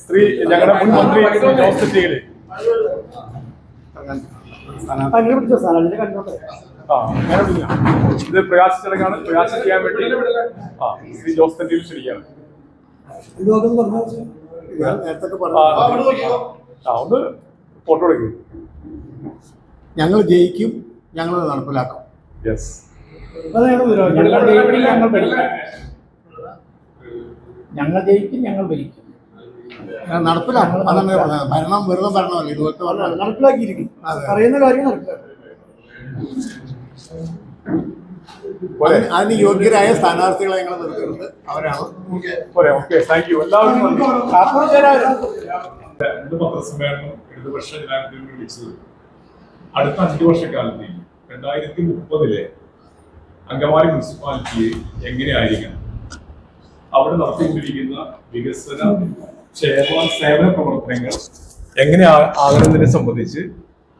ശ്രീ ഞങ്ങളുടെ മുൻ മന്ത്രി ജോസഫ് ടിയിലെ ഇത് പ്രകാശ ചടങ്ങാണ്. പ്രകാശം ചെയ്യാൻ വേണ്ടി ശ്രീ ജോസഫ് ടിയിൽ ക്ഷണിക്കുകയാണ്. ഒന്ന് ഫോട്ടോ എടുക്കും. ഞങ്ങൾ ജയിക്കും, ഞങ്ങൾ നടപ്പിലാക്കും. യെസ്, ഞങ്ങൾ ജയിക്കും, ഞങ്ങൾ ഭരിക്കും, നടപ്പിലാക്കും. അതാണ് ഭരണം വെറുതെ ഭരണമല്ല, ഇതുപോലത്തെ നടപ്പിലാക്കിയിരിക്കും. പറയുന്ന കാര്യം അതിന് യോഗ്യരായ സ്ഥാനാർത്ഥികളെ ഞങ്ങൾ നിർത്തുന്നത് അവരാണ്. പത്രസമ്മേളനം ഇടതുപക്ഷ ജനാധിപത്യം വിളിച്ചത് അടുത്ത 5 വർഷക്കാലത്ത് 2030 അങ്കമാലി മുനിസിപ്പാലിറ്റിയെ എങ്ങനെയായിരിക്കണം, അവിടെ നടത്തിക്കൊണ്ടിരിക്കുന്ന വികസന സേവന പ്രവർത്തനങ്ങൾ എങ്ങനെ ആകണമെന്നതിനെ സംബന്ധിച്ച്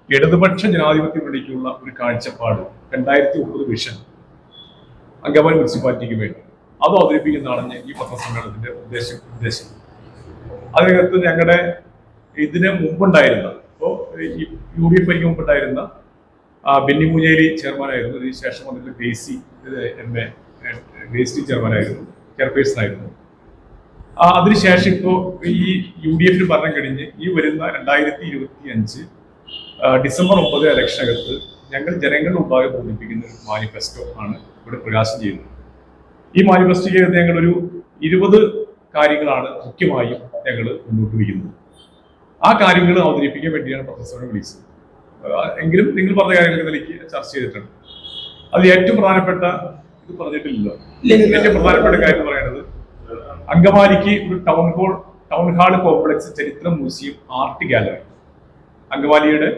ഇടതുപക്ഷ ജനാധിപത്യ മുന്നണിക്കുള്ള ഒരു കാഴ്ചപ്പാട് 2030 വിഷൻ അങ്കമാലി മുനിസിപ്പാലിറ്റിക്ക് വേണ്ടി അത് അവതരിപ്പിക്കുന്നതാണ് ഈ പത്രസമ്മേളനത്തിന്റെ ഉദ്ദേശം. അതിനകത്ത് ഞങ്ങളുടെ ഇതിന് മുമ്പുണ്ടായിരുന്ന UDF ഭരിക്ക് മുമ്പുണ്ടായിരുന്ന ബെന്നി മുഞ്ഞേലി ചെയർമാനായിരുന്നു. ഇതിന് ശേഷം വന്നിട്ട് ഗ്രേസി ചെയർമാനായിരുന്നു, ചെയർപേഴ്സൺ ആയിരുന്നു. അതിനുശേഷം ഇപ്പോൾ ഈ UDF ഭരണം കഴിഞ്ഞ് ഈ വരുന്ന 2025 ഡിസംബർ 9 ഇലക്ഷനകത്ത് ഞങ്ങൾ ജനങ്ങളുടെ മുമ്പാകെ ബോധിപ്പിക്കുന്ന ഒരു മാനിഫെസ്റ്റോ ആണ് ഇവിടെ പ്രകാശനം ചെയ്യുന്നത്. ഈ മാനിഫെസ്റ്റോയ്ക്കകത്ത് ഞങ്ങളൊരു 20 കാര്യങ്ങളാണ് മുഖ്യമായും ഞങ്ങൾ മുന്നോട്ട് വയ്ക്കുന്നത്. ആ കാര്യങ്ങൾ അവതരിപ്പിക്കാൻ വേണ്ടിയാണ് പത്രസമ്മേളനം വിളിച്ചത്. എങ്കിലും നിങ്ങൾ പറഞ്ഞ കാര്യങ്ങൾ ഇതിലേക്ക് ചർച്ച ചെയ്തിട്ടുണ്ട്. അത് ഏറ്റവും പ്രധാനപ്പെട്ട ഇത് പറഞ്ഞിട്ടില്ലല്ലോ. ഏറ്റവും പ്രധാനപ്പെട്ട കാര്യം എന്ന് പറയുന്നത് അങ്കമാലിക്ക് ഒരു ടൗൺ ഹാൾ കോംപ്ലക്സ്, ചരിത്ര മ്യൂസിയം, ആർട്ട് ഗാലറി. അങ്കമാലിയുടെ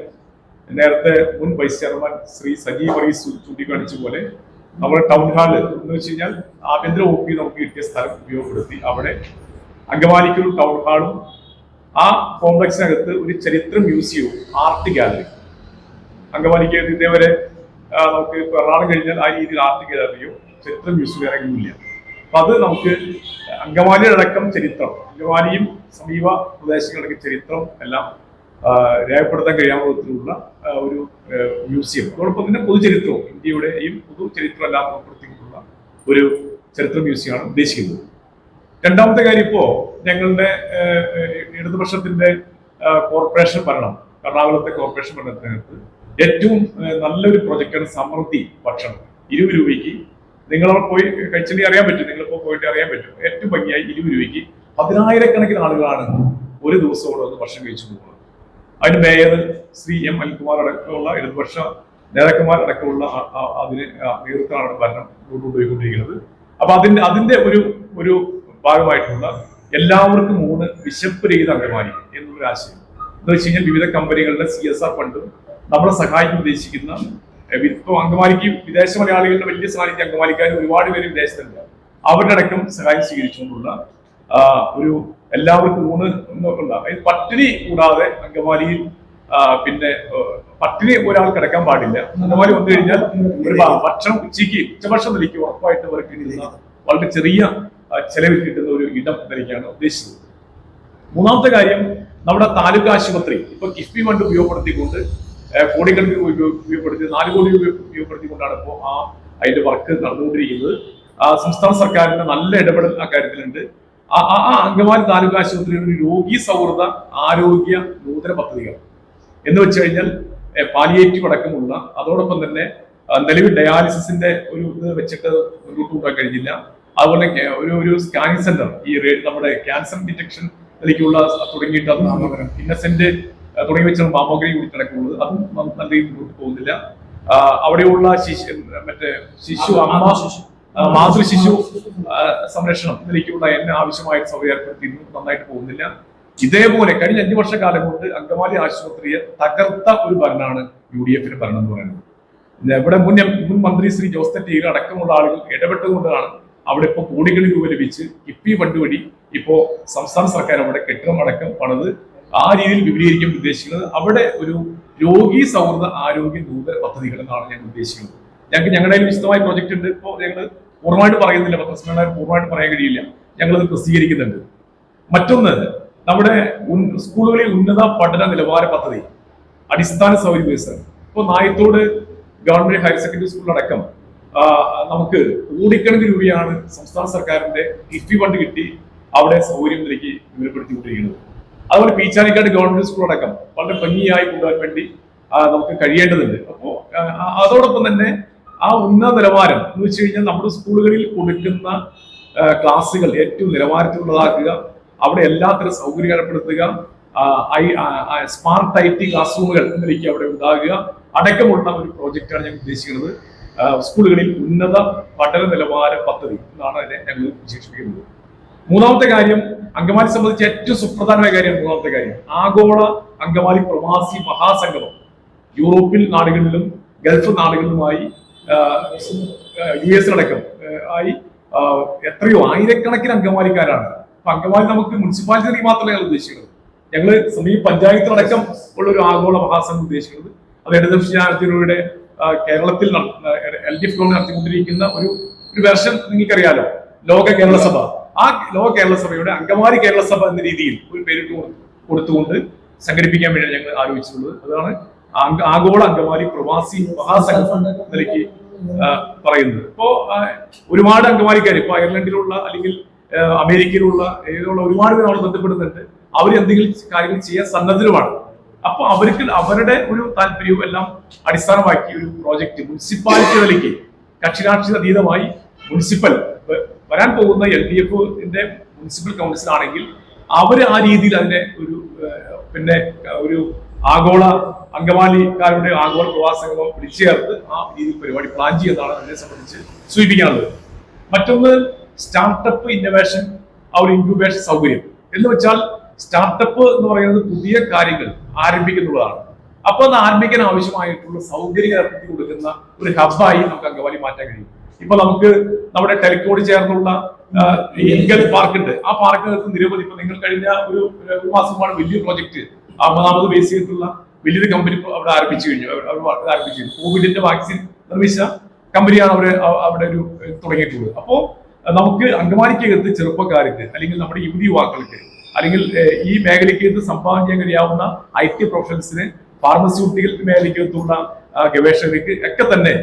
നേരത്തെ മുൻ വൈസ് ചെയർമാൻ ശ്രീ സജീവ് വർഗീസ് ചൂണ്ടിക്കാണിച്ച പോലെ നമ്മുടെ ടൗൺ ഹാൾ എന്ന് വെച്ച് കഴിഞ്ഞാൽ ആഭ്യന്തര OP നമുക്ക് കിട്ടിയ സ്ഥലം ഉപയോഗപ്പെടുത്തി അവിടെ അങ്കമാലിക്ക് ഒരു ടൗൺ ഹാളും ആ കോംപ്ലക്സിനകത്ത് ഒരു ചരിത്ര മ്യൂസിയവും ആർട്ട് ഗാലറി. അങ്കമാലിക്ക് ഇതേവരെ നമുക്ക് എറണാകുളം കഴിഞ്ഞാൽ ആ രീതിയിൽ ആർട്ട് ഗാലറിയോ ചരിത്ര മ്യൂസിയം ഇറങ്ങുന്നില്ല. അപ്പൊ അത് നമുക്ക് അങ്കമാലിയുടെ അടക്കം ചരിത്രം, അങ്കമാലിയും സമീപ പ്രദേശങ്ങളുടെ ചരിത്രം എല്ലാം രേഖപ്പെടുത്താൻ കഴിയാവുന്ന വിധത്തിലുള്ള ഒരു മ്യൂസിയം, അതോടൊപ്പം തന്നെ പൊതുചരിത്രവും ഇന്ത്യയുടെയും പൊതുചരിത്രം എല്ലാം ഉൾപ്പെടുത്തിക്കൊണ്ടുള്ള ഒരു ചരിത്ര മ്യൂസിയമാണ് ഉദ്ദേശിക്കുന്നത്. രണ്ടാമത്തെ കാര്യം, ഇപ്പോ ഞങ്ങളുടെ ഇടതുപക്ഷത്തിന്റെ കോർപ്പറേഷൻ ഭരണം, എറണാകുളത്തെ കോർപ്പറേഷൻ ഭരണത്തിനകത്ത് ഏറ്റവും നല്ലൊരു പ്രൊജക്റ്റാണ് സമൃദ്ധി ഭക്ഷണം. 20 രൂപയ്ക്ക് നിങ്ങളവിടെ പോയി കഴിച്ചിട്ടുണ്ടെങ്കിൽ അറിയാൻ പറ്റും, നിങ്ങളിപ്പോൾ പോയിട്ട് അറിയാൻ പറ്റും. ഏറ്റവും ഭംഗിയായി 20 രൂപയ്ക്ക് 10,000-കണക്കിന് ആളുകളാണ് ഒരു ദിവസം ഇവിടെ വന്ന് ഭക്ഷണം കഴിച്ചു പോകുന്നത്. അതിന് മേയർ ശ്രീ M. അനിൽകുമാർ അടക്കമുള്ള ഇടതുപക്ഷ നേതാക്കന്മാരടക്കമുള്ള അതിന് നേതൃത്വമാണ് ഭരണം കൊണ്ടുപോയിക്കൊണ്ടിരിക്കുന്നത്. അപ്പൊ അതിന്റെ ഒരു ഭാഗമായിട്ടുള്ള എല്ലാവർക്കും 3 വിശപ്പ് രഹിത അങ്കമാലി എന്നുള്ളൊരു ആശയം എന്ന് വെച്ച് കഴിഞ്ഞാൽ വിവിധ കമ്പനികളുടെ CSR ഫണ്ടും നമ്മളെ സഹായിക്കാൻ ഉദ്ദേശിക്കുന്ന ഇപ്പൊ അങ്കമാലിക്ക് വിദേശ മലയാളികളുടെ വലിയ സാന്നിധ്യം, അങ്കമാലിക്കാർ ഒരുപാട് പേര് വിദേശത്തുണ്ട്, അവരുടെ അടക്കം സഹായം സ്വീകരിച്ചുകൊണ്ടുള്ള ഒരു എല്ലാവർക്കും 3 പട്ടിണി കൂടാതെ അങ്കമാലിയിൽ പിന്നെ പട്ടിണി ഒരാൾ കിടക്കാൻ പാടില്ല. അങ്കമാലി വന്നു കഴിഞ്ഞാൽ ഒരു ഭക്ഷണം ഉച്ചഭക്ഷണം നിലയ്ക്ക് ഉറപ്പായിട്ട് അവർക്ക് കിട്ടുന്ന വളരെ ചെറിയ ചെലവിൽ കിട്ടുന്ന ഒരു ഇടം നിലയ്ക്കാണ് ഉദ്ദേശിച്ചത്. മൂന്നാമത്തെ കാര്യം, നമ്മുടെ താലൂക്ക് ആശുപത്രി ഇപ്പൊ കിഫ്ബി ഫണ്ട് ഉപയോഗപ്പെടുത്തിക്കൊണ്ട് കോടിക്കണക്കിന് ഉപയോഗപ്പെടുത്തി 4 കോടി ഉപയോഗപ്പെടുത്തിക്കൊണ്ടാണ് ഇപ്പോൾ അതിന്റെ വർക്ക് നടന്നുകൊണ്ടിരിക്കുന്നത്. സംസ്ഥാന സർക്കാരിന്റെ നല്ല ഇടപെടൽ ആ കാര്യത്തിലുണ്ട്. അങ്കമാലി താലൂക്ക് ആശുപത്രിയുടെ ഒരു രോഗി സൗഹൃദ ആരോഗ്യ നൂതന പദ്ധതികൾ എന്ന് വെച്ച് കഴിഞ്ഞാൽ പാലിയേറ്റീവ് അടക്കമുള്ള, അതോടൊപ്പം തന്നെ നിലവിൽ ഡയാലിസിന്റെ ഒരു ഇത് വെച്ചിട്ട് മുന്നോട്ട് കൊണ്ടുപോകാൻ കഴിഞ്ഞില്ല. അതുപോലെ ഒരു സ്കാനിങ് സെന്റർ, ഈ നമ്മുടെ ക്യാൻസർ ഡിറ്റക്ഷൻ നിലയ്ക്കുള്ള തുടങ്ങിയിട്ട് അത് ഇന്നസെന്റ് തുടങ്ങി വെച്ചാണ് മാമോഗ്രഫി കൂടി നടക്കുന്നത്. അതും നല്ല രീതിയിൽ മുന്നോട്ട് പോകുന്നില്ല. അവിടെയുള്ള മാതൃശിശു സംരക്ഷണം ഇതിലേക്കുള്ള ആവശ്യമായ സൗകര്യം ഏർപ്പെടുത്തിയിരുന്നു, നന്നായിട്ട് പോകുന്നില്ല. ഇതേപോലെ കഴിഞ്ഞ 5 വർഷക്കാലം കൊണ്ട് അങ്കമാലി ആശുപത്രിയെ തകർത്ത ഒരു ഭരണമാണ് UDF ഭരണം എന്ന് പറയുന്നത്. ഇവിടെ മുൻ മന്ത്രി ശ്രീ ജോസഫ് ടിയിൽ അടക്കമുള്ള ആളുകൾ ഇടപെട്ടുകൊണ്ടാണ് അവിടെ ഇപ്പോൾ കോടിക്കണക്കിന് രൂപ ലഭിച്ച് കിഫ്ബി ഫണ്ട് വഴി ഇപ്പോ സംസ്ഥാന സർക്കാർ അവിടെ കെട്ടിടം അടക്കം പണിത് ആ രീതിയിൽ വിപുലീകരിക്കാൻ ഉദ്ദേശിക്കുന്നത്. അവിടെ ഒരു രോഗി സൗഹൃദ ആരോഗ്യ നൂതന പദ്ധതികൾ എന്നാണ് ഞാൻ ഉദ്ദേശിക്കുന്നത്. ഞങ്ങളുടെ വിശദമായ പ്രോജക്റ്റ് ഉണ്ട്. ഇപ്പോൾ ഞങ്ങൾ പൂർണ്ണമായിട്ട് പറയുന്നില്ല, പത്രസമ്മേളനം പൂർണ്ണമായിട്ട് പറയാൻ കഴിയില്ല, ഞങ്ങളത് പ്രസിദ്ധീകരിക്കുന്നുണ്ട്. മറ്റൊന്ന് നമ്മുടെ സ്കൂളുകളിൽ ഉന്നത പഠന നിലവാര പദ്ധതി, അടിസ്ഥാന സൗകര്യ വികസനം. ഇപ്പോൾ നായത്തോട് ഗവൺമെന്റ് ഹയർ സെക്കൻഡറി സ്കൂളിലടക്കം നമുക്ക് കോടിക്കണക്കിന് രൂപയാണ് സംസ്ഥാന സർക്കാരിന്റെ കിഫ്ബി ഫണ്ട് കിട്ടി അവിടെ സൗകര്യം നിലയ്ക്ക് വിപുലപ്പെടുത്തിക്കൊണ്ടിരിക്കുന്നത്. അതുപോലെ പീച്ചാനിക്കാട് ഗവൺമെന്റ് സ്കൂൾ അടക്കം വളരെ ഭംഗിയായി കൊണ്ടുപോകാൻ വേണ്ടി നമുക്ക് കഴിയേണ്ടതുണ്ട്. അപ്പോൾ അതോടൊപ്പം തന്നെ ആ ഉന്നത നിലവാരം എന്ന് വെച്ച് കഴിഞ്ഞാൽ നമ്മുടെ സ്കൂളുകളിൽ കൊടുക്കുന്ന ക്ലാസ്സുകൾ ഏറ്റവും നിലവാരത്തിലുള്ളതാക്കുക, അവിടെ എല്ലാത്തരം സൗകര്യം ഏർപ്പെടുത്തുക, സ്മാർട്ട് IT ക്ലാസ് റൂമുകൾ എന്നിലേക്ക് അവിടെ ഉണ്ടാകുക അടക്കമുള്ള ഒരു പ്രോജക്റ്റാണ് ഞാൻ ഉദ്ദേശിക്കുന്നത്. സ്കൂളുകളിൽ ഉന്നത പഠന നിലവാര പദ്ധതി എന്നാണ് അതിനെ ഞങ്ങൾ വിശേഷിപ്പിക്കുന്നത്. മൂന്നാമത്തെ കാര്യം, അങ്കമാലി സംബന്ധിച്ച് ഏറ്റവും സുപ്രധാനമായ കാര്യമാണ് മൂന്നാമത്തെ കാര്യം, ആഗോള അങ്കമാലി പ്രവാസി മഹാസംഗമം. യൂറോപ്യൻ നാടുകളിലും ഗൾഫ് നാടുകളിലുമായി US ആയി എത്രയോ ആയിരക്കണക്കിന് അങ്കമാലിക്കാരാണ്. അപ്പൊ അങ്കമാലി നമുക്ക് മുനിസിപ്പാലിറ്റി മാത്രമല്ല ഞങ്ങൾ ഉദ്ദേശിക്കുന്നത്, ഞങ്ങൾ സമീപ പഞ്ചായത്തിലടക്കം ഉള്ള ഒരു ആഗോള മഹാസംഘം ഉദ്ദേശിക്കുന്നത്. അത് ഇടതുപക്ഷ കേരളത്തിൽ LDF ഗവൺമെന്റ് നടത്തിക്കൊണ്ടിരിക്കുന്ന ഒരു വെർഷൻ നിങ്ങൾക്കറിയാലോ, ലോക കേരള സഭ. ആ ലോക കേരള സഭയുടെ അങ്കമാലി കേരള സഭ എന്ന രീതിയിൽ ഒരു പേരിട്ട് കൊടുത്തുകൊണ്ട് സംഘടിപ്പിക്കാൻ വേണ്ടിയാണ് ഞങ്ങൾ ആലോചിച്ചിട്ടുള്ളത്. അതാണ് ആഗോള അങ്കമാലി പ്രവാസി മഹാസംഘം നിലയ്ക്ക് പറയുന്നത്. ഇപ്പോ ഒരുപാട് അങ്കമാലിക്കാർ ഇപ്പൊ അയർലൻഡിലുള്ള അല്ലെങ്കിൽ അമേരിക്കയിലുള്ള ഒരുപാട് പേർ അവിടെ ബന്ധപ്പെടുന്നുണ്ട്. അവർ എന്തെങ്കിലും കാര്യങ്ങൾ ചെയ്യാൻ സന്നദ്ധരുമാണ്. അപ്പൊ അവർക്ക് അവരുടെ ഒരു താല്പര്യവും എല്ലാം അടിസ്ഥാനമാക്കി ഒരു പ്രോജക്റ്റ് മുനിസിപ്പാലിറ്റി നിലയ്ക്ക് കക്ഷിരാഷ്ട്രീയ അതീതമായി മുനിസിപ്പൽ വരാൻ പോകുന്ന LDFന്റെ മുനിസിപ്പൽ കൗൺസിൽ ആണെങ്കിൽ അവർ ആ രീതിയിൽ അതിനെ ഒരു ആഗോള അങ്കമാലിക്കാരുടെ ആഗോള പ്രവാസംഗമം വിളിച്ചേർത്ത് ആ രീതിയിൽ പരിപാടി പ്ലാൻ ചെയ്യുന്നതാണ് അതിനെ സംബന്ധിച്ച് സൂചിപ്പിക്കാനുള്ളത്. മറ്റൊന്ന് സ്റ്റാർട്ടപ്പ് ഇന്നോവേഷൻ, ആ ഒരു ഇൻക്യുബേഷൻ സൗകര്യം എന്ന് വെച്ചാൽ സ്റ്റാർട്ടപ്പ് എന്ന് പറയുന്നത് പുതിയ കാര്യങ്ങൾ ആരംഭിക്കുന്നുള്ളതാണ്. അപ്പൊ അത് ആരംഭിക്കാൻ ആവശ്യമായിട്ടുള്ള സൗകര്യം ഏർപ്പെടുത്തി കൊടുക്കുന്ന ഒരു ഹബ്ബായി നമുക്ക് അങ്കമാലി മാറ്റാൻ കഴിയും. ഇപ്പൊ നമുക്ക് നമ്മുടെ ടെലിക്കോട് ചേർന്നുള്ള ഇൻഗൽ പാർക്ക് ഉണ്ട്. ആ പാർക്കിനകത്ത് നിരവധി, ഇപ്പൊ നിങ്ങൾ കഴിഞ്ഞ ഒരു മാസമാണ് വലിയ പ്രോജക്ട് 50ാമത് ബേസ് ചെയ്തിട്ടുള്ള വലിയൊരു കമ്പനി അവിടെ ആരംഭിച്ചു കഴിഞ്ഞു. കോവിഡിന്റെ വാക്സിൻ നിർമ്മിച്ച കമ്പനിയാണ് അവിടെ ഒരു തുടങ്ങിയിട്ടുള്ളത്. അപ്പോ നമുക്ക് അങ്കമാലിക്കകത്ത് ചെറുപ്പക്കാർക്ക് അല്ലെങ്കിൽ നമ്മുടെ യുവാക്കൾക്ക് അല്ലെങ്കിൽ ഈ മേഖലയ്ക്കകത്ത് സംഭാവന ചെയ്യാൻ കഴിയാവുന്ന IT പ്രൊഫഷണൽസിന്, ഫാർമസ്യൂട്ടിക്കൽ മേഖലയ്ക്കകത്തുള്ള ഗവേഷകർക്ക് ഒക്കെ തന്നെ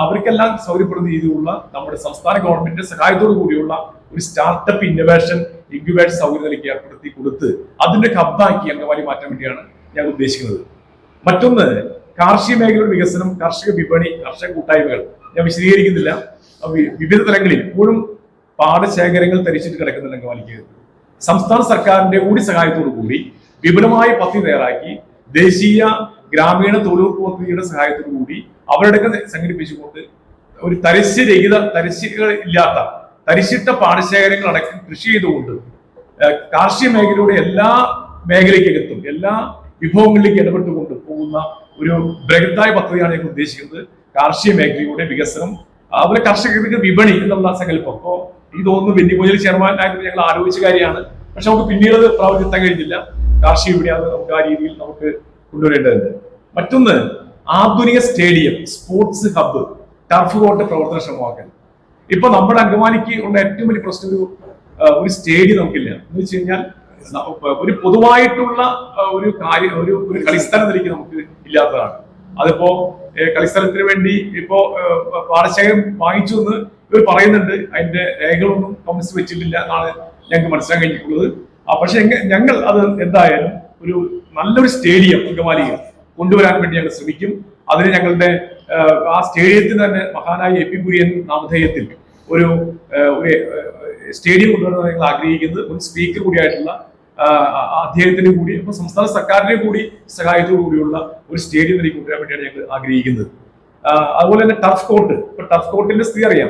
അവർക്കെല്ലാം സൗകര്യപ്പെടുന്ന രീതിയിലുള്ള നമ്മുടെ സംസ്ഥാന ഗവൺമെന്റിന്റെ സഹായത്തോടു കൂടിയുള്ള ഒരു സ്റ്റാർട്ടപ്പ് ഇന്നോവേഷൻ ഇൻക്യുബേഷൻ സൗകര്യം നിലയ്ക്ക് ഏർപ്പെടുത്തി കൊടുത്ത് അതിന്റെ ഹബ്ബാക്കി അങ്കമാലി മാറ്റാൻ വേണ്ടിയാണ് ഞാൻ ഉദ്ദേശിക്കുന്നത്. മറ്റൊന്ന്, കാർഷിക മേഖലയുടെ വികസനം, കർഷക വിപണി, കർഷക കൂട്ടായ്മകൾ. ഞാൻ വിശദീകരിക്കുന്നില്ല. വിവിധ തലങ്ങളിൽ ഇപ്പോഴും പാടശേഖരങ്ങൾ തരിച്ചിട്ട് കിടക്കുന്നുണ്ട് അങ്കമാലിക്ക്. സംസ്ഥാന സർക്കാരിന്റെ കൂടി സഹായത്തോടു കൂടി വിപുലമായ പദ്ധതി തയ്യാറാക്കി ദേശീയ ഗ്രാമീണ തൊഴിലുറപ്പ് പദ്ധതിയുടെ സഹായത്തോടു കൂടി അവരുടെയൊക്കെ സംഘടിപ്പിച്ചുകൊണ്ട് ഒരു തരിശുകളില്ലാത്ത തരിശിട്ട പാടശേഖരങ്ങൾ അടക്കം കൃഷി ചെയ്തുകൊണ്ട് കാർഷിക മേഖലയുടെ എല്ലാ മേഖലയ്ക്കകത്തും എല്ലാ വിഭവങ്ങളിലേക്ക് ഇടപെട്ടുകൊണ്ട് പോകുന്ന ഒരു ബൃഹത്തായ പദ്ധതിയാണ് ഞങ്ങൾ ഉദ്ദേശിക്കുന്നത്. കാർഷിക മേഖലയുടെ വികസനം, അതുപോലെ കർഷകർക്ക് വിപണി എന്നുള്ള സങ്കല്പം. അപ്പോ എനിക്ക് തോന്നുന്നു വെന്നിമോചൽ ചെയർമാനായിട്ട് ഞങ്ങൾ ആലോചിച്ച കാര്യമാണ്. പക്ഷെ നമുക്ക് പിന്നീട് അത് പ്രാവർത്തികത്താൻ കഴിഞ്ഞില്ല. കാർഷിക വിപണി അത് നമുക്ക് ആ രീതിയിൽ നമുക്ക് കൊണ്ടുവരേണ്ടതുണ്ട്. മറ്റൊന്ന്, ആധുനിക stadium, sports hub, turf court പ്രവർത്തനക്ഷമമാക്കൽ. ഇപ്പൊ നമ്മുടെ അങ്കമാലിക്ക് ഉള്ള ഏറ്റവും വലിയ പ്രശ്നം ഒരു സ്റ്റേഡിയം നമുക്കില്ല. എന്ന് വെച്ച് കഴിഞ്ഞാൽ ഒരു പൊതുവായിട്ടുള്ള ഒരു കാര്യം, ഒരു കളിസ്ഥലം നിലയ്ക്ക് നമുക്ക് ഇല്ലാത്തതാണ്. അതിപ്പോ കളിസ്ഥലത്തിന് വേണ്ടി ഇപ്പോ പാടശേഖരം വാങ്ങിച്ചു എന്ന് ഇവർ പറയുന്നുണ്ട്. അതിന്റെ രേഖകളൊന്നും കമ്മ്യൂണിസ്റ്റ് വെച്ചിട്ടില്ല എന്നാണ് ഞങ്ങൾക്ക് മനസ്സിലാക്കാൻ കഴിഞ്ഞിട്ടുള്ളത്. പക്ഷെ ഞങ്ങൾ അത് എന്തായാലും ഒരു നല്ലൊരു സ്റ്റേഡിയം അങ്കമാലിയിൽ കൊണ്ടുവരാൻ വേണ്ടി ഞങ്ങൾ ശ്രമിക്കും. അതിന് ഞങ്ങളുടെ ആ സ്റ്റേഡിയത്തിന് തന്നെ മഹാനായ AP കുര്യൻ നാമധേയത്തിൽ ഒരു സ്റ്റേഡിയം കൊണ്ടുവരാൻ ഞങ്ങൾ ആഗ്രഹിക്കുന്നത്. ഒരു സ്പീക്കർ കൂടിയായിട്ടുള്ള അദ്ദേഹത്തിന് കൂടി ഇപ്പൊ സംസ്ഥാന സർക്കാരിന്റെ കൂടി സഹായത്തോടു കൂടിയുള്ള ഒരു സ്റ്റേഡിയം നിലയ്ക്ക് കൊണ്ടുവരാൻ വേണ്ടിയാണ് ഞങ്ങൾ ആഗ്രഹിക്കുന്നത്. അതുപോലെ തന്നെ ടർഫ് കോർട്ട്. ഇപ്പൊ ടർഫ് കോർട്ടിന്റെ സ്ഥിതി അറിയാം.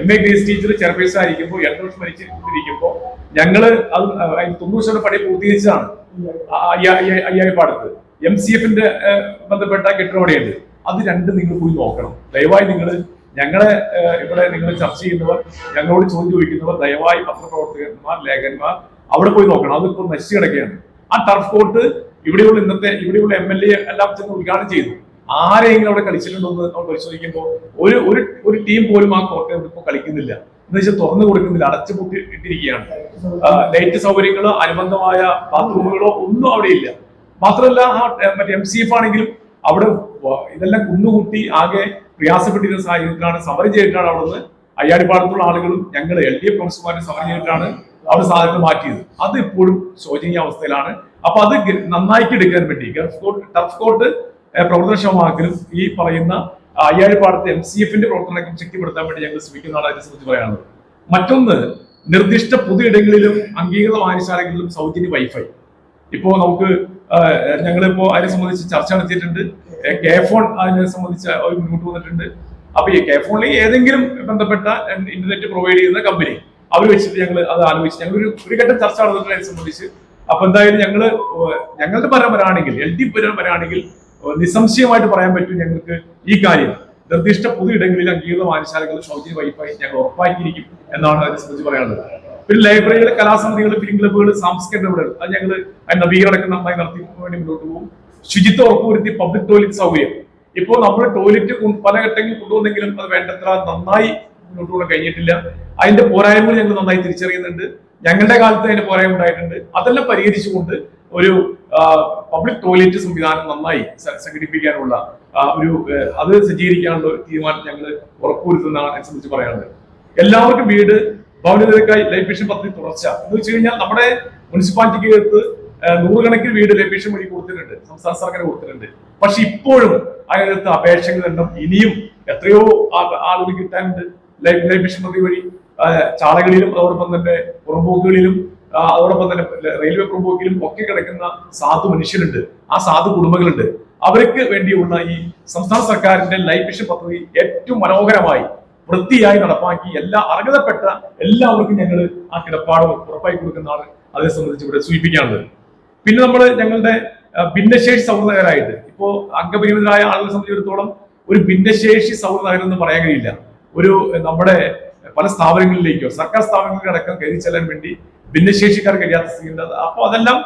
MA ഗ്രേസ് ടീച്ചർ ചെയർപേഴ്സൺ ആയിരിക്കുമ്പോൾ 2 വർഷം ഭരിച്ചിരിക്കുമ്പോൾ ഞങ്ങള് അത് 90% പണി പൂർത്തീകരിച്ചതാണ്. 5000 പാടത്ത് MCFന്റെ ബന്ധപ്പെട്ട കെട്ടിടപണിയുണ്ട്. അത് രണ്ടും നിങ്ങൾ പോയി നോക്കണം. ദയവായി ഞങ്ങളെ ഇവിടെ നിങ്ങൾ ചർച്ച ചെയ്യുന്നവർ, ഞങ്ങളോട് ചോദ്യം ചോദിക്കുന്നവർ, ദയവായി പത്രപ്രവർത്തകന്മാർ, ലേഖകന്മാർ അവിടെ പോയി നോക്കണം. അതിപ്പോ നശിച്ചു കിടക്കുകയാണ്. ആ ടർഫ് കോർട്ട് ഇവിടെയുള്ള MLA എല്ലാം ചെന്ന് ഉദ്ഘാടനം ചെയ്തു. ആരെങ്കിലും അവിടെ കളിച്ചിട്ടുണ്ടോ എന്ന് നമ്മൾ പരിശോധിക്കുമ്പോൾ ഒരു ടീം പോലും ആ കോർട്ട് ഇപ്പോൾ കളിക്കുന്നില്ല. എന്ന് വെച്ചാൽ തുറന്നു കൊടുക്കുന്നില്ല, അടച്ചുപൂട്ടി ഇട്ടിരിക്കുകയാണ്. ലൈറ്റ് സൗകര്യങ്ങളോ അനുബന്ധമായ ബാത്റൂമുകളോ ഒന്നും അവിടെ ഇല്ല. മാത്രമല്ല മറ്റേ MCF ആണെങ്കിലും അവിടെ ഇതെല്ലാം കുന്നുകൂട്ടി ആകെ പ്രയാസപ്പെട്ടിരുന്ന സാഹചര്യത്തിലാണ് സമരം ചെയ്തിട്ടാണ് അവിടെ നിന്ന് അയ്യാടിപ്പാടത്തുള്ള ആളുകളും ഞങ്ങൾ LDF കൗൺസിലർമാരും സമരം ചെയ്തിട്ടാണ് അവിടെ സാധനങ്ങൾ മാറ്റിയത്. അത് ഇപ്പോഴും ശോചനീയ അവസ്ഥയിലാണ്. അപ്പൊ അത് നന്നാക്കി എടുക്കാൻ വേണ്ടി ടർഫ് കോർട്ട് പ്രവർത്തനക്ഷമമാക്കലും ഈ പറയുന്ന അയ്യാടിപ്പാടത്തെ MCFന്റെ പ്രവർത്തനം ശക്തിപ്പെടുത്താൻ വേണ്ടി ഞങ്ങൾ ശ്രമിക്കുന്നതാണ് അതിനെ സംബന്ധിച്ച് പറയാനുള്ളത്. മറ്റൊന്ന്, നിർദ്ദിഷ്ട പൊതു ഇടങ്ങളിലും അംഗീകൃത വായനശാലകളിലും സൗജന്യ വൈഫൈ. ഇപ്പോ നമുക്ക് ഞങ്ങളിപ്പോ അതിനെ സംബന്ധിച്ച് ചർച്ച നടത്തിയിട്ടുണ്ട്. കെഫോൺ അതിനെ സംബന്ധിച്ച് മുന്നോട്ട് വന്നിട്ടുണ്ട്. അപ്പൊ ഈ കെഫോണിൽ ഏതെങ്കിലും ബന്ധപ്പെട്ട ഇന്റർനെറ്റ് പ്രൊവൈഡ് ചെയ്യുന്ന കമ്പനി അവർ വെച്ചിട്ട് ഞങ്ങൾ അത് ആലോചിച്ച് ഞങ്ങൾ ഒരു ഘട്ടം ചർച്ച നടന്നിട്ടുണ്ട് അതിനെ സംബന്ധിച്ച്. അപ്പൊ എന്തായാലും ഞങ്ങളുടെ പരം വരാണെങ്കിൽ LDF പരം വരാണെങ്കിൽ നിസ്സംശയമായിട്ട് പറയാൻ പറ്റും ഞങ്ങൾക്ക് ഈ കാര്യം നിർദ്ദിഷ്ട പൊതു ഇടങ്ങളിൽ അംഗീകൃത വായനശാലകളിൽ സൗജന്യ വൈഫൈ ഞങ്ങൾ ഉറപ്പാക്കിയിരിക്കും എന്നാണ് അതിനെ സംബന്ധിച്ച് പറയാനുള്ളത്. പിന്നെ ലൈബ്രറികൾ, കലാസമിതികൾ, ഫിലിം ക്ലബ്ബുകൾ, സാംസ്കാരിക ഇടപെടൽ അത് ഞങ്ങൾ അതിന് നവീകരണം നന്നായി നടത്തി വേണ്ടി മുന്നോട്ട് പോകും. ശുചിത്വം ഉറപ്പുവരുത്തി പബ്ലിക് ടോയ്ലറ്റ് സൗകര്യം. ഇപ്പോൾ നമ്മൾ ടോയ്ലറ്റ് പല ഘട്ടങ്ങളിൽ കൊണ്ടുവന്നെങ്കിലും അത് വേണ്ടത്ര നന്നായി മുന്നോട്ട് പോകാൻ കഴിഞ്ഞിട്ടില്ല. അതിന്റെ പോരായ്മകൾ ഞങ്ങൾ നന്നായി തിരിച്ചറിയുന്നുണ്ട്. ഞങ്ങളുടെ കാലത്ത് അതിന്റെ പോരായ്മ ഉണ്ടായിട്ടുണ്ട്. അതെല്ലാം പരിഹരിച്ചുകൊണ്ട് ഒരു പബ്ലിക് ടോയ്ലറ്റ് സംവിധാനം നന്നായി സംഘടിപ്പിക്കാനുള്ള അത് സജ്ജീകരിക്കാനുള്ള ഒരു തീരുമാനം ഞങ്ങൾ ഉറപ്പുവരുത്തുന്നതാണ് അതിനെ സംബന്ധിച്ച് പറയാനുള്ളത്. എല്ലാവർക്കും വീട് ഭവനത്തിലേക്കായി ലൈഫ് മിഷൻ പദ്ധതി തുടർച്ച എന്ന് വെച്ച് കഴിഞ്ഞാൽ നമ്മുടെ മുനിസിപ്പാലിറ്റിക്കകത്ത് നൂറുകണക്കിന് വീട് ലൈഫ് മിഷൻ വഴി കൊടുത്തിട്ടുണ്ട്, സംസ്ഥാന സർക്കാർ കൊടുത്തിട്ടുണ്ട്. പക്ഷെ ഇപ്പോഴും അതിനകത്ത് അപേക്ഷകൾ എണ്ണം ഇനിയും എത്രയോ ആളുകൾ കിട്ടാനുണ്ട് ലൈഫ് മിഷൻ പദ്ധതി വഴി. ചാലകളിലും അതോടൊപ്പം തന്നെ പുറമ്പോക്കുകളിലും അതോടൊപ്പം തന്നെ റെയിൽവേ പുറമ്പോക്കിലും ഒക്കെ കിടക്കുന്ന സാധു മനുഷ്യരുണ്ട്, ആ സാധു കുടുംബങ്ങളുണ്ട്. അവർക്ക് വേണ്ടിയുള്ള ഈ സംസ്ഥാന സർക്കാരിന്റെ ലൈഫ് മിഷൻ പദ്ധതി ഏറ്റവും മനോഹരമായി വൃത്തിയായി നടപ്പാക്കി അർഹതപ്പെട്ട എല്ലാവർക്കും ഞങ്ങൾ ആ കിടപ്പാട് ഉറപ്പായി കൊടുക്കുന്നതാണ് അതിനെ സംബന്ധിച്ച് ഇവിടെ സൂചിപ്പിക്കാനുള്ളത്. പിന്നെ ഞങ്ങളുടെ ഭിന്നശേഷി സൗഹൃദകരായിട്ട് ഇപ്പോ അംഗപരിമിതരായ ആളുകളെ സംബന്ധിച്ചിടത്തോളം ഒരു ഭിന്നശേഷി സൗഹൃദകരം എന്ന് പറയാൻ കഴിയില്ല. നമ്മുടെ പല സ്ഥാപനങ്ങളിലേക്കോ സർക്കാർ സ്ഥാപനങ്ങളിലേക്ക് അടക്കം കയറി ചെല്ലാൻ വേണ്ടി ഭിന്നശേഷിക്കാർ കഴിയാത്ത സ്ഥിതിയുണ്ട്. അപ്പോൾ അതെല്ലാം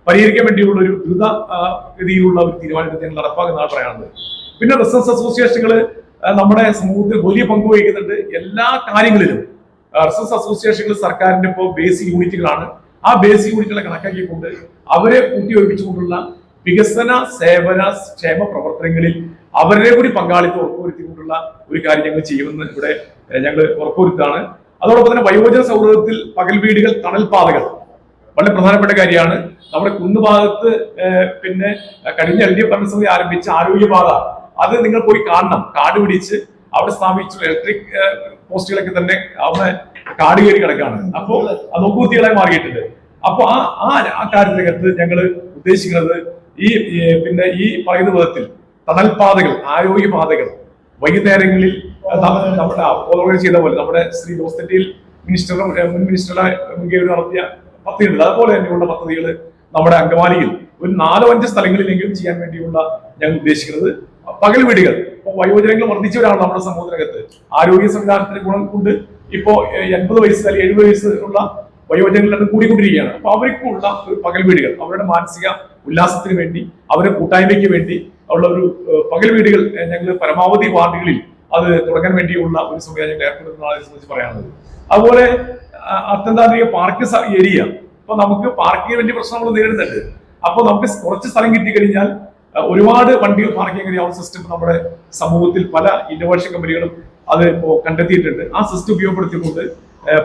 പരിഹരിക്കാൻ വേണ്ടിയുള്ള ഒരു ദ്രുത ഗതിയിലുള്ള ഒരു തീരുമാനത്തെ ഞങ്ങൾ നടപ്പാക്കുന്നതാണ് പറയാനുള്ളത്. പിന്നെ റെസിഡൻസ് അസോസിയേഷനുകൾ നമ്മുടെ സമൂഹത്തിൽ വലിയ പങ്ക് വഹിക്കുന്നുണ്ട് എല്ലാ കാര്യങ്ങളിലും. റെസിഡൻസ് അസോസിയേഷനുകൾ സർക്കാരിന്റെ ഇപ്പോൾ ബേസിക് യൂണിറ്റുകളാണ്. ആ ബേസിക് യൂണിറ്റുകളെ കണക്കാക്കിക്കൊണ്ട് അവരെ കൂട്ടിയൊഴിപ്പിച്ചുകൊണ്ടുള്ള വികസന സേവന ക്ഷേമ പ്രവർത്തനങ്ങളിൽ അവരുടെ കൂടി പങ്കാളിത്തം ഉറപ്പുവരുത്തിക്കൊണ്ടുള്ള ഒരു കാര്യം ഞങ്ങൾ ചെയ്യുമെന്ന് ഇവിടെ ഞങ്ങൾ ഉറപ്പുവരുത്താണ്. അതോടൊപ്പം തന്നെ വയോജന സൗഹൃദത്തിൽ പകൽ വീടുകൾ, തണൽപാതകൾ വളരെ പ്രധാനപ്പെട്ട കാര്യമാണ്. നമ്മുടെ കുന്നുഭാഗത്ത് പിന്നെ കഴിഞ്ഞ LDF ഭരണസമിതി ആരംഭിച്ച ആരോഗ്യപാത അത് നിങ്ങൾ പോയി കാണണം. കാട് പിടിച്ച് അവിടെ സ്ഥാപിച്ച ഇലക്ട്രിക് പോസ്റ്റുകളൊക്കെ തന്നെ അവിടെ കാട് കയറി കിടക്കാണ്. അപ്പോ അത് നോക്കുകുത്തികളായി മാറിയിട്ടുണ്ട്. അപ്പൊ ആ കാര്യത്തിനകത്ത് ഞങ്ങൾ ഉദ്ദേശിക്കുന്നത് ഈ പറയുന്ന വിധത്തിൽ തണൽപാതകൾ, ആരോഗ്യപാതകൾ വൈകുന്നേരങ്ങളിൽ നമ്മുടെ ചെയ്ത പോലെ നമ്മുടെ ശ്രീ ജോസ് മുൻ മിനിസ്റ്ററുടെ മുൻകൈ നടത്തിയ പദ്ധതികളുണ്ട്. അതുപോലെ തന്നെയുള്ള പദ്ധതികൾ നമ്മുടെ അങ്കമാലിയിൽ ഒരു 4-5 സ്ഥലങ്ങളിലെങ്കിലും ചെയ്യാൻ വേണ്ടിയുള്ള ഞങ്ങൾ ഉദ്ദേശിക്കുന്നത്. പകൽ വീടുകൾ, ഇപ്പൊ വയോജനങ്ങൾ വർദ്ധിച്ചവരാണ് നമ്മുടെ സമൂഹത്തിനകത്ത്. ആരോഗ്യ സംവിധാനത്തിന് ഗുണം കൊണ്ട് ഇപ്പോ 80 വയസ്സ് അല്ലെങ്കിൽ 70 വയസ്സുള്ള വയോജനങ്ങളെല്ലാം കൂടിക്കൊണ്ടിരിക്കുകയാണ്. അപ്പൊ അവർക്കുള്ള ഒരു പകൽ വീടുകൾ, അവരുടെ മാനസിക ഉല്ലാസത്തിന് വേണ്ടി, അവരുടെ കൂട്ടായ്മയ്ക്ക് വേണ്ടി ഉള്ള ഒരു പകൽ വീടുകൾ ഞങ്ങൾ പരമാവധി വാർഡുകളിൽ അത് തുടങ്ങാൻ വേണ്ടിയുള്ള ഒരു സംവിധാനം ഞങ്ങൾ ഏർപ്പെടുത്തുന്നതാണ് അതിനെ സംബന്ധിച്ച് പറയാനുള്ളത്. അതുപോലെ അത്യന്താധുനിക പാർക്ക് ഏരിയ, ഇപ്പൊ നമുക്ക് പാർക്കിന് വേണ്ടി പ്രശ്നം നമ്മൾ നേരിടുന്നുണ്ട്. അപ്പൊ നമുക്ക് കുറച്ച് സ്ഥലം കിട്ടിക്കഴിഞ്ഞാൽ ഒരുപാട് വണ്ടികൾ പാർക്ക് ചെയ്യാൻ കഴിയാവുന്ന സിസ്റ്റം നമ്മുടെ സമൂഹത്തിൽ പല ഇന്നോവേഷൻ കമ്പനികളും അത് ഇപ്പോൾ കണ്ടെത്തിയിട്ടുണ്ട്. ആ സിസ്റ്റം ഉപയോഗപ്പെടുത്തിക്കൊണ്ട്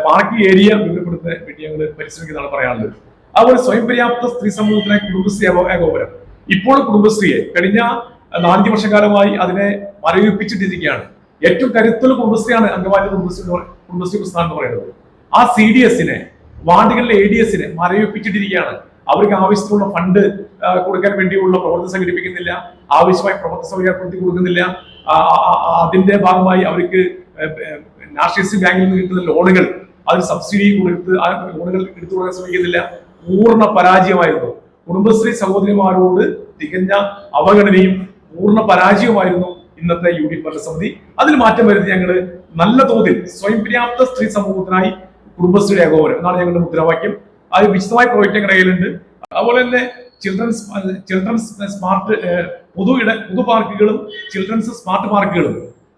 പാർക്കിംഗ് ഏരിയ വിപുലപ്പെടുത്താൻ വേണ്ടി ഞങ്ങൾ പരിശ്രമിക്കുന്നതാണ് പറയാനുള്ളത്. അതുപോലെ സ്വയം പര്യാപ്ത സ്ത്രീ സമൂഹത്തിനെ കുടുംബശ്രീ ഏകോപനം. ഇപ്പോൾ കുടുംബശ്രീയെ കഴിഞ്ഞ 4 വർഷക്കാലമായി അതിനെ മരവിപ്പിച്ചിട്ടിരിക്കുകയാണ്. ഏറ്റവും കരുത്തുള്ള കുടുംബശ്രീയാണ് അങ്കമാലി കുടുംബശ്രീ പ്രസ്ഥാനം എന്ന് പറയുന്നത്. ആ CDSനെ, വാർഡുകളിലെ ADSനെ മരവിപ്പിച്ചിട്ടിരിക്കുകയാണ്. അവർക്ക് ആവശ്യത്തിനുള്ള ഫണ്ട് കൊടുക്കാൻ വേണ്ടിയുള്ള പ്രവർത്തനം സംഘടിപ്പിക്കുന്നില്ല, ആവശ്യമായ പ്രവർത്തന സൗകര്യം ഏർപ്പെടുത്തി കൊടുക്കുന്നില്ല. അതിന്റെ ഭാഗമായി അവർക്ക് നാഷണലൈസ്ഡ് ബാങ്കിൽ നിന്ന് കിട്ടുന്ന ലോണുകൾ, അതിന് സബ്സിഡി കൊടുത്ത് ആ ലോണുകൾ എടുത്തു കൊടുക്കാൻ ശ്രമിക്കുന്നില്ല. പൂർണ്ണ പരാജയമായിരുന്നു. കുടുംബശ്രീ സഹോദരിമാരോട് തികഞ്ഞ അവഗണനയും പൂർണ്ണ പരാജയമായിരുന്നു ഇന്നത്തെ UDF ഭരണസമിതി. അതിൽ മാറ്റം വരുത്തി ഞങ്ങൾ നല്ല തോതിൽ സ്വയം പര്യാപ്ത സ്ത്രീ സമൂഹത്തിനായി കുടുംബശ്രീ ഏകോപനം എന്നാണ് ഞങ്ങളുടെ മുദ്രാവാക്യം. അത് വിശദമായ പ്രോജക്റ്റ് ഞങ്ങളുടെ കയ്യിലുണ്ട്. അതുപോലെ തന്നെ ചിൽഡ്രൻസ് സ്മാർട്ട് പൊതു പാർക്കുകളും ചിൽഡ്രൻസ് സ്മാർട്ട് പാർക്കുകളും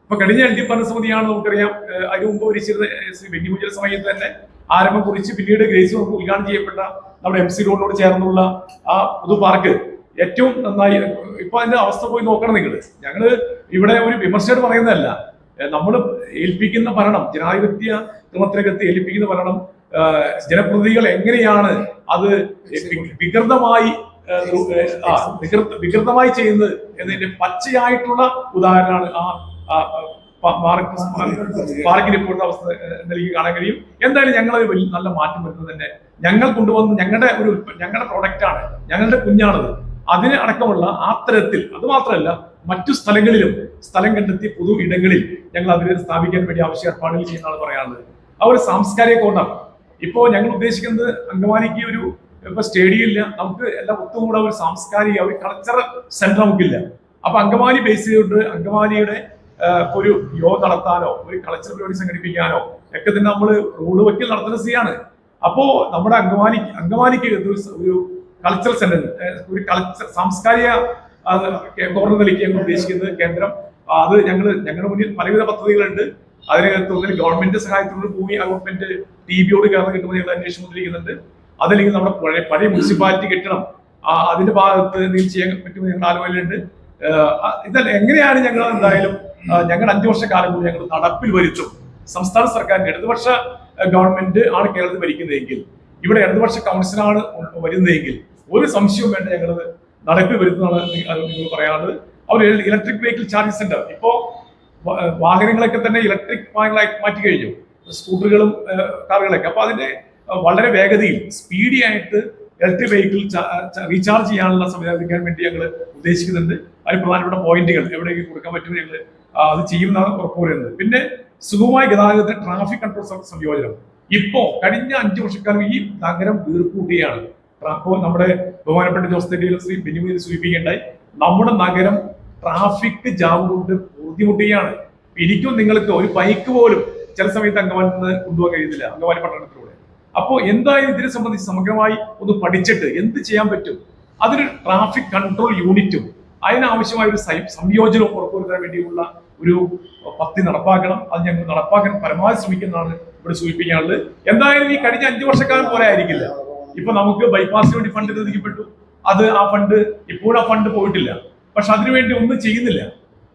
ഇപ്പൊ കഴിഞ്ഞ LDF ഭരണസമിതിയാണ് നമുക്കറിയാം. അതിന് മുമ്പ് ഭരിച്ചിരുന്ന ശ്രീ ബെന്നി മുജൽ സമയത്ത് തന്നെ ആരംഭം കുറിച്ച് പിന്നീട് ഗ്രേസ് നമുക്ക് ഉദ്ഘാടനം ചെയ്യപ്പെട്ട നമ്മുടെ MC റോഡിനോട് ചേർന്നുള്ള ആ പുതു പാർക്ക് ഏറ്റവും നന്നായി. ഇപ്പൊ അതിന്റെ അവസ്ഥ പോയി നോക്കണം നിങ്ങൾ. ഞങ്ങള് ഇവിടെ ഒരു വിമർശകർ പറയുന്നതല്ല, നമ്മൾ ഏൽപ്പിക്കുന്ന ഭരണം, ജനാധിപത്യ ക്രമത്തിനകത്ത് ഏൽപ്പിക്കുന്ന ഭരണം ജനപ്രതിനിധികൾ എങ്ങനെയാണ് അത് വികൃതമായി ചെയ്യുന്നത് എന്നതിന്റെ പച്ചയായിട്ടുള്ള ഉദാഹരണമാണ് പാർക്കിൽ ഇപ്പോഴത്തെ അവസ്ഥ നൽകി കാണാൻ കഴിയും. എന്തായാലും ഞങ്ങൾ വലിയ നല്ല മാറ്റം വരുന്നത് തന്നെ ഞങ്ങൾ കൊണ്ടുവന്ന് ഞങ്ങളുടെ പ്രൊഡക്റ്റാണ്, ഞങ്ങളുടെ കുഞ്ഞാണത്. അതിന് അടക്കമുള്ള ആ തരത്തിൽ, അത് മാത്രമല്ല മറ്റു സ്ഥലങ്ങളിലും സ്ഥലം കണ്ടെത്തി പൊതു ഇടങ്ങളിൽ ഞങ്ങൾ അതിനെ സ്ഥാപിക്കാൻ വേണ്ടി ആവശ്യ ഏർപ്പാടുകൾ ചെയ്യുന്നതാണ് പറയാനുള്ളത്. ആ ഒരു സാംസ്കാരിക കോർണർ ഇപ്പോ ഞങ്ങൾ ഉദ്ദേശിക്കുന്നത് അങ്കമാലിക്ക് ഇപ്പൊ സ്റ്റേഡിയം ഇല്ല, നമുക്ക് എല്ലാം ഒത്തുകൂടെ ഒരു സാംസ്കാരിക ഒരു കൾച്ചറൽ സെന്റർ നമുക്കില്ല. അപ്പൊ അങ്കമാലി ബേസ് ചെയ്തുകൊണ്ട് അങ്കമാലിയുടെ ഒരു യോഗ നടത്താനോ ഒരു കൾച്ചറൽ പരിപാടി സംഘടിപ്പിക്കാനോ ഒക്കെ തന്നെ നമ്മൾ റോഡ് വക്കിൽ നടത്തുന്ന സ്ഥിതിയാണ്. അപ്പോ നമ്മുടെ അങ്കമാലിക്ക് ഒരു കൾച്ചറൽ സെന്റർ, ഒരു സാംസ്കാരിക കോർണർ നിലയ്ക്ക് ഞങ്ങൾ ഉദ്ദേശിക്കുന്നത് കേന്ദ്രം. അത് ഞങ്ങളുടെ മുന്നിൽ പലവിധ പദ്ധതികളുണ്ട്. അതിനകത്ത് ഗവൺമെന്റ് സഹായത്തോട് ഭൂമി അലോട്ട്മെന്റ് TBയോട് ചേർന്ന് കിട്ടുമ്പോൾ ഞങ്ങൾ അന്വേഷിച്ചുകൊണ്ടിരിക്കുന്നുണ്ട്. അതല്ലെങ്കിൽ നമ്മുടെ പഴയ മുനിസിപ്പാലിറ്റി കെട്ടണം, അതിന്റെ ഭാഗത്ത് എന്തെങ്കിലും ചെയ്യാൻ പറ്റുമെന്ന് ഞങ്ങൾ ആലോചനയിലുണ്ട്. ഇതല്ല എങ്ങനെയാണ് ഞങ്ങൾ എന്തായാലും ഞങ്ങൾ 5 വർഷക്കാലം കൂടി ഞങ്ങൾ നടപ്പിൽ വരുത്തും. സംസ്ഥാന സർക്കാരിന്റെ ഇടതുപക്ഷ ഗവൺമെന്റ് ആണ് കേരളത്തിൽ ഭരിക്കുന്നതെങ്കിൽ, ഇവിടെ ഇടതുപക്ഷ കൗൺസിലാണ് വരുന്നതെങ്കിൽ ഒരു സംശയവും വേണ്ട, ഞങ്ങൾ നടപ്പിൽ വരുത്തുന്നതാണ് നിങ്ങൾ പറയാനുള്ളത്. അവർ ഇലക്ട്രിക് വെഹിക്കിൾ ചാർജിംഗ് സെന്റർ ഇപ്പോ വാഹനങ്ങളൊക്കെ തന്നെ ഇലക്ട്രിക് വാഹനങ്ങളായി മാറ്റി കഴിഞ്ഞു, സ്കൂട്ടറുകളും കാറുകളൊക്കെ. അപ്പൊ അതിന്റെ വളരെ വേഗതയിൽ സ്പീഡി ആയിട്ട് ഇലക്ട്രിക് വെഹിക്കിൾ റീചാർജ് ചെയ്യാനുള്ള സംവിധാനിക്കാൻ വേണ്ടി ഞങ്ങൾ ഉദ്ദേശിക്കുന്നുണ്ട്. അതിന് പ്രധാനപ്പെട്ട പോയിന്റുകൾ എവിടെയെങ്കിലും കൊടുക്കാൻ പറ്റുമെന്ന് ഞങ്ങൾ അത് ചെയ്യുമെന്നാണ് ഉറപ്പുവരുന്നത്. പിന്നെ സുഗമമായ ഗതാഗതത്തിന് ട്രാഫിക് കൺട്രോൾ സംയോജനം. ഇപ്പോ കഴിഞ്ഞ 5 വർഷക്കാലം ഈ നഗരം വീർപ്പൂട്ടുകയാണ്. അപ്പോൾ നമ്മുടെ ബഹുമാനപ്പെട്ട ജോസ് ശ്രീ ബെന്നി സൂചിപ്പിക്കേണ്ടായി, നമ്മുടെ നഗരം ട്രാഫിക് ജാം കൊണ്ട് ബുദ്ധിമുട്ടുകയാണ്. എനിക്കും നിങ്ങൾക്ക് ഒരു ബൈക്ക് പോലും ചില സമയത്ത് അങ്കമാലിൽ നിന്ന് കൊണ്ടുപോകാൻ കഴിയുന്നില്ല, അങ്കമാലി പട്ടണത്തിലൂടെ. അപ്പോൾ എന്തായാലും ഇതിനെ സംബന്ധിച്ച് സമഗ്രമായി ഒന്ന് പഠിച്ചിട്ട് എന്ത് ചെയ്യാൻ പറ്റും, അതൊരു ട്രാഫിക് കൺട്രോൾ യൂണിറ്റും അതിനാവശ്യമായ ഒരു സംയോജനവും ഉറപ്പുവരുത്താൻ വേണ്ടിയുള്ള ഒരു പദ്ധതി നടപ്പാക്കണം. അത് ഞങ്ങൾ നടപ്പാക്കാൻ പരമാവധി ശ്രമിക്കുന്നതാണ് ഇവിടെ സൂചിപ്പിക്കാനുള്ളത്. എന്തായാലും ഈ കഴിഞ്ഞ 5 വർഷക്കാലം പോലെ ആയിരിക്കില്ല. ഇപ്പൊ നമുക്ക് ബൈപ്പാസിന് വേണ്ടി ഫണ്ട് അനുവദിക്കപ്പെട്ടു, ആ ഫണ്ട് പോയിട്ടില്ല. പക്ഷെ അതിനുവേണ്ടി ഒന്നും ചെയ്യുന്നില്ല.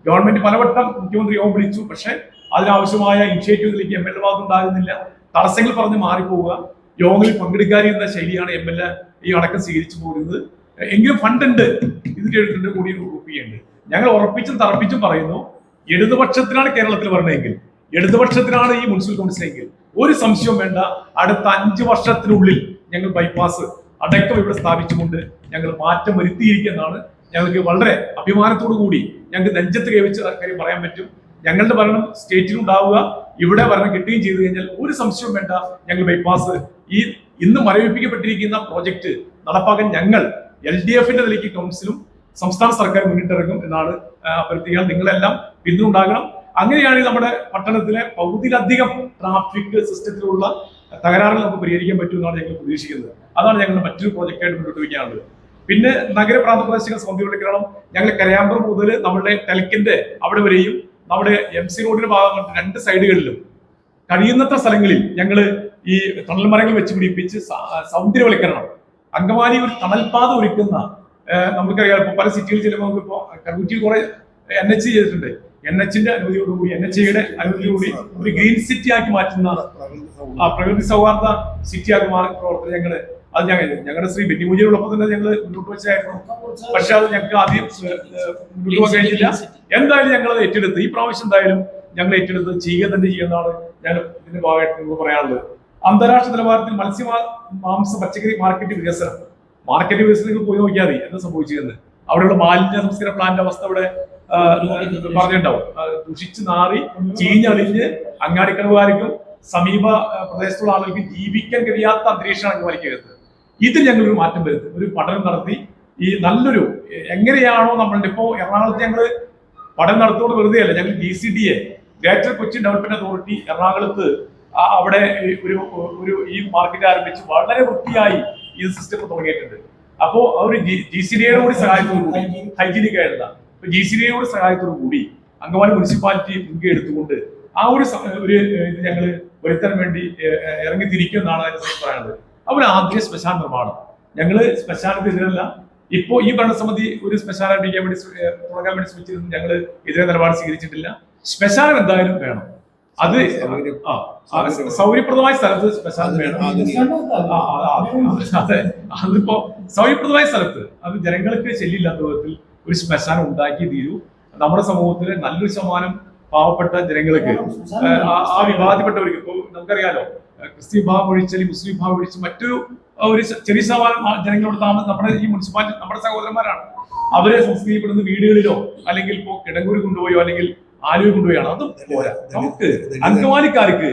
ഗവൺമെന്റ് പലവട്ടം മുഖ്യമന്ത്രി യോഗം വിളിച്ചു, പക്ഷെ അതിനാവശ്യമായ ഇനിഷ്യേറ്റീവിലേക്ക് MLA ഭാഗത്ത് ഉണ്ടാകുന്നില്ല. തടസ്സങ്ങൾ പറഞ്ഞ് മാറിപ്പോവുക, യോഗങ്ങളിൽ പങ്കെടുക്കാതിരുന്ന ശൈലിയാണ് MLA ഈ അടക്കം സ്വീകരിച്ചു പോകുന്നത്. എങ്കിലും ഫണ്ട് ഉണ്ട്, ഇതിന്റെ 2 കോടി രൂപയുണ്ട്. ഞങ്ങൾ ഉറപ്പിച്ചും തറപ്പിച്ചും പറയുന്നു, ഇടതുപക്ഷത്തിനാണ് കേരളത്തിൽ വരണമെങ്കിൽ, ഇടതുപക്ഷത്തിനാണ് ഈ മുനിസിപ്പൽ കൗൺസിലെങ്കിൽ ഒരു സംശയവും വേണ്ട, അടുത്ത 5 വർഷത്തിനുള്ളിൽ ഞങ്ങൾ ബൈപ്പാസ് അടക്കം ഇവിടെ സ്ഥാപിച്ചുകൊണ്ട് ഞങ്ങൾ മാറ്റം വരുത്തിയിരിക്കുന്നതാണ്. ഞങ്ങൾക്ക് വളരെ അഭിമാനത്തോടു കൂടി ഞങ്ങൾക്ക് നെഞ്ചത്ത് കൈവച്ച കാര്യം പറയാൻ പറ്റും. ഞങ്ങളുടെ ഭരണം സ്റ്റേറ്റിലുണ്ടാവുക, ഇവിടെ ഭരണം കിട്ടുകയും ചെയ്തു കഴിഞ്ഞാൽ ഒരു സംശയവും വേണ്ട, ഞങ്ങൾ ബൈപ്പാസ് ഇന്ന് മരവിപ്പിക്കപ്പെട്ടിരിക്കുന്ന പ്രോജക്റ്റ് നടപ്പാക്കാൻ ഞങ്ങൾ LDFന്റെ നിലയ്ക്ക് കൗൺസിലും സംസ്ഥാന സർക്കാർ മുന്നിട്ടിറങ്ങും എന്നാണ് അഭ്യർത്ഥിക്കാൻ. നിങ്ങളെല്ലാം പിന്തുണ. അങ്ങനെയാണ് നമ്മുടെ പട്ടണത്തിലെ പകുതിയിലധികം ട്രാഫിക് സിസ്റ്റത്തിലുള്ള തകരാറുകൾ നമുക്ക് പരിഹരിക്കാൻ പറ്റുമെന്നാണ് ഞങ്ങൾ പ്രതീക്ഷിക്കുന്നത്. അതാണ് ഞങ്ങളുടെ മറ്റൊരു പ്രോജക്റ്റായിട്ട് മുന്നോട്ട് വയ്ക്കാനുള്ളത്. പിന്നെ നഗരപ്രാന്ത പ്രദേശങ്ങൾ സൗന്ദര്യവൽക്കരണം. ഞങ്ങൾ കരയാമ്പുറം മുതൽ നമ്മുടെ ടെൽക്കിന്റെ അവിടെ വരെയും നമ്മുടെ MC റോഡിന്റെ ഭാഗം 2 സൈഡുകളിലും കഴിയുന്നത്ര സ്ഥലങ്ങളിൽ ഞങ്ങൾ ഈ തണൽ മരങ്ങൾ വെച്ച് പിടിപ്പിച്ച് സൗന്ദര്യവൽക്കരണം. അങ്കമാലി ഒരു തണൽപാത ഒരുക്കുന്ന, നമുക്കറിയാം ഇപ്പൊ പല സിറ്റികളിൽ ചെല്ലുമ്പോൾ നമുക്കിപ്പോ കണ്ണൂറ്റിയിൽ കുറെ NH ചെയ്തിട്ടുണ്ട്. NHന്റെ അനുമതിയോടുകൂടി, NHയുടെ അനുമതിയോടുകൂടി ഒരു ഗ്രീൻ സിറ്റി ആക്കി മാറ്റുന്ന, പ്രകൃതി സൗഹാർദ്ദ സിറ്റി ആക്കി മാറുന്ന പ്രവർത്തനം ഞങ്ങളുടെ ശ്രീ ബെന്നി മുജീബിനോടൊപ്പം തന്നെ ഞങ്ങൾ മുന്നോട്ട് വെച്ചായിരുന്നു. പക്ഷെ അത് ഞങ്ങൾക്ക് ആദ്യം മുന്നോട്ട് പോകാൻ കഴിഞ്ഞില്ല. എന്തായാലും ഞങ്ങൾ അത് ഏറ്റെടുത്ത് ഈ പ്രാവശ്യം എന്തായാലും ഞങ്ങൾ ഏറ്റെടുത്ത് ചെയ്യുക തന്നെ ചെയ്യുന്നതാണ് ഞാൻ ഇതിന്റെ ഭാഗമായിട്ട് നിങ്ങൾക്ക് പറയാനുള്ളത്. അന്താരാഷ്ട്ര നിലവാരത്തിൽ മാംസ പച്ചക്കറി മാർക്കറ്റ് വികസനം നിങ്ങൾ പോയി നോക്കിയാൽ മതി എന്താ സംഭവിച്ചതെന്ന്. അവിടെയുള്ള മാലിന്യ സംസ്കരണ പ്ലാന്റ് അവസ്ഥ ഇവിടെ പറഞ്ഞിട്ടുണ്ടാവും. ദുഷിച്ച് നാറി ചീഞ്ഞളിഞ്ഞ് അങ്ങാടിക്കടവുകാർക്കും സമീപ പ്രദേശത്തുള്ള ആളുകൾക്ക് ജീവിക്കാൻ കഴിയാത്ത അന്തരീക്ഷമാണ് അങ്കമാലിക്കകത്ത്. ഇതിൽ ഞങ്ങളൊരു മാറ്റം വരുത്തും, ഒരു പഠനം നടത്തി ഈ നല്ലൊരു എങ്ങനെയാണോ നമ്മളുടെ ഇപ്പോ എറണാകുളത്ത് ഞങ്ങൾ പഠനം നടത്തുകൊണ്ട് വെറുതെ അല്ല, ഞങ്ങൾ GCDA greater Cochin development authority എറണാകുളത്ത് അവിടെ ഒരു ഈ മാർക്കറ്റ് ആരംഭിച്ച് വളരെ വൃത്തിയായി ഈ സിസ്റ്റം തുടങ്ങിയിട്ടുണ്ട്. അപ്പോ അവർ GCDA കൂടി സഹായത്തോടു കൂടി ഹൈജീനിക് ആയിട്ടുള്ള GCDA സഹായത്തോടു കൂടി അങ്കമാലി മുനിസിപ്പാലിറ്റി മുൻകൈ എടുത്തുകൊണ്ട് ആ ഒരു ഇത് ഞങ്ങൾ വരുത്താൻ വേണ്ടി ഇറങ്ങിത്തിരിക്കുമെന്നാണ് അതിനെ പറയുന്നത്. അതുപോലെ ആദ്യ ശ്മശാന നിർമ്മാണം ഞങ്ങൾ ശ്മശാനത്തിന് എതിരല്ല. ഇപ്പോ ഈ ഭരണസമിതി ഒരു ശ്മശാനം തുടങ്ങാൻ വേണ്ടി ശ്രമിച്ചിരുന്നു. ഞങ്ങൾ എതിരെ നിലപാട് സ്വീകരിച്ചിട്ടില്ല. ശ്മശാനം എന്തായാലും വേണം. അത് സൗകര്യപ്രദമായ സ്ഥലത്ത് ശ്മശാനം വേണം. അതെ, അതിപ്പോ സൗകര്യപ്രദമായ സ്ഥലത്ത് അത് ജനങ്ങൾക്ക് ശല്യമില്ലാത്ത വിധത്തിൽ ഒരു ശ്മശാനം ഉണ്ടാക്കി തീരൂ. നമ്മുടെ സമൂഹത്തിലെ നല്ലൊരു ശതമാനം പാവപ്പെട്ട ജനങ്ങൾക്ക് ആ വിവാദപ്പെട്ടവർക്ക് ഇപ്പൊ നമുക്കറിയാലോ, ക്രിസ്ത്യൻ വിഭാഗം ഒഴിച്ച് അല്ലെങ്കിൽ മുസ്ലിം വിഭാഗം ഒഴിച്ച് മറ്റൊരു ഒരു ചെറിയ ശതമാനം ജനങ്ങളോട് താമസം നമ്മുടെ ഈ മുനിസിപ്പാലിറ്റി നമ്മുടെ സഹോദരന്മാരാണ്. അവരെ സംസ്കരിക്കപ്പെടുന്ന വീടുകളിലോ അല്ലെങ്കിൽ ഇപ്പോ കിടങ്ങൂർ കൊണ്ടുപോയോ അല്ലെങ്കിൽ ആലുവ കൊണ്ടുപോയാണ്. അതും പോരാ. നമുക്ക് അങ്കമാലിക്കാർക്ക്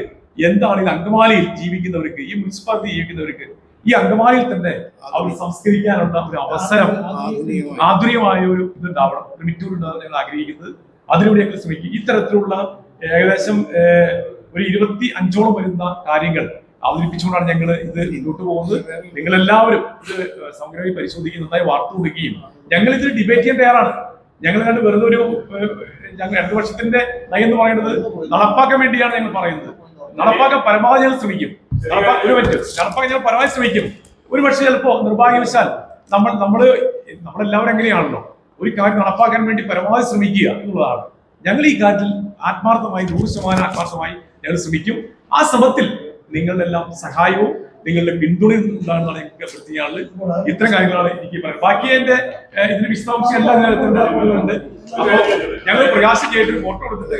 എന്താണെങ്കിലും അങ്കമാലിയിൽ ജീവിക്കുന്നവർക്ക്, ഈ മുനിസിപ്പാലിറ്റി ജീവിക്കുന്നവർക്ക് ഈ അങ്കമാലിയിൽ തന്നെ അവർ സംസ്കരിക്കാനുള്ള ഒരു അവസരം, ആധുനികമായ ഒരു ഇതുണ്ടാവണം, പ്രിമിറ്റീവ് ഉണ്ടാവണം ഞങ്ങൾ ആഗ്രഹിക്കുന്നത്. അതിലൂടെ ഞങ്ങൾ ശ്രമിക്കും. ഇത്തരത്തിലുള്ള ഏകദേശം ഒരു 25ഓളം വരുന്ന കാര്യങ്ങൾ അവതരിപ്പിച്ചുകൊണ്ടാണ് ഞങ്ങൾ ഇത് മുന്നോട്ട് പോകുന്നത്. നിങ്ങൾ എല്ലാവരും ഇത് സമഗ്രമായി പരിശോധിക്കുകയും നന്നായി വാർത്തു കൊടുക്കുകയും ഞങ്ങൾ ഇതിൽ ഡിബേറ്റ് ചെയ്യാൻ തയ്യാറാണ്. ഞങ്ങൾ കണ്ട് വെറുതെ ഒരു ഞങ്ങൾ 2 വർഷത്തിന്റെ നയം എന്ന് പറയുന്നത് നടപ്പാക്കാൻ വേണ്ടിയാണ് ഞങ്ങൾ പറയുന്നത്. നടപ്പാക്കാൻ പരമാവധി ഞങ്ങൾ ശ്രമിക്കും. നടപ്പാക്കാൻ ഞങ്ങൾ പരമാവധി ശ്രമിക്കും. ഒരു പക്ഷേ ചിലപ്പോ നിർഭാഗ്യവശാൽ നമ്മളെല്ലാവരും എങ്ങനെയാണല്ലോ ഒരു കാര്യം നടപ്പാക്കാൻ വേണ്ടി പരമാവധി ശ്രമിക്കുക എന്നുള്ളതാണ്. ഞങ്ങൾ ഈ കാര്യത്തിൽ ആത്മാർത്ഥമായി 100% ആത്മാർത്ഥമായി ഞങ്ങൾ ശ്രമിക്കും. ആ ശ്രമത്തിൽ നിങ്ങളുടെ എല്ലാം സഹായവും നിങ്ങളുടെ പിന്തുണയും ഉണ്ടാകുന്നതാണ് എനിക്ക് പ്രത്യേകമുള്ളത്. ഇത്തരം കാര്യങ്ങളാണ് എനിക്ക് പറയുന്നത്. ബാക്കി എന്റെ ഇതിന് വിശദാംശം എല്ലാ ഉണ്ട്. അപ്പോ ഞങ്ങൾ പ്രകാശിക്കായിട്ട് ഫോട്ടോ എടുത്തിട്ട്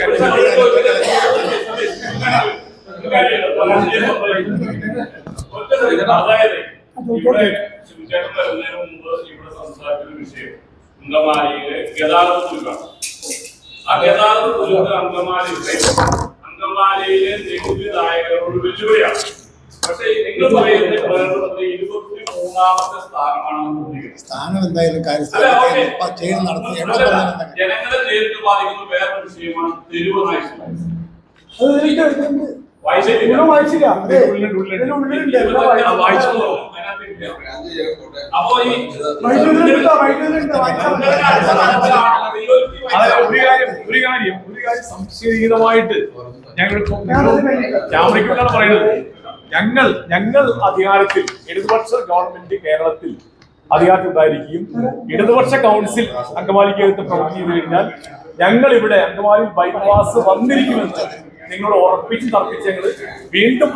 അങ്കമാലിയിലെ ഗതാഗതത്തിലാണ്. ആ ഗതാഗതത്തിൽ അങ്കമാലിയിലെ നികുതിദായകരോട് വെല്ലുവിളിയാണ്. പക്ഷേ നിങ്ങൾ പറയുന്ന പ്രകടനത്തിൽ 23ാമത്തെ സ്ഥാനം എന്തായാലും ജനങ്ങളെ നേരിട്ട് ബാധിക്കുന്ന വേറൊരു വിഷയമാണ് തെരുവ് നായ്ക്കൾ. അപ്പോ ഈ ഒരു കാര്യം സംശയരഹിതമായിട്ട് ക്യാമറയ്ക്കുകൊണ്ടാണ് പറയുന്നത്. ഞങ്ങൾ അധികാരത്തിൽ ഇടതുപക്ഷ ഗവൺമെന്റ് കേരളത്തിൽ അധികാരത്തിൽ ഉണ്ടായിരിക്കും. ഇടതുപക്ഷ കൗൺസിൽ അങ്കമാലിക്കകത്ത് പ്രവർത്തി ചെയ്തു കഴിഞ്ഞാൽ ഞങ്ങൾ ഇവിടെ അങ്കമാലി ബൈപ്പാസ് വന്നിരിക്കുമെന്ന് നിങ്ങളോട് ഉറപ്പിച്ച് തർപ്പിച്ച് ഞങ്ങൾ വീണ്ടും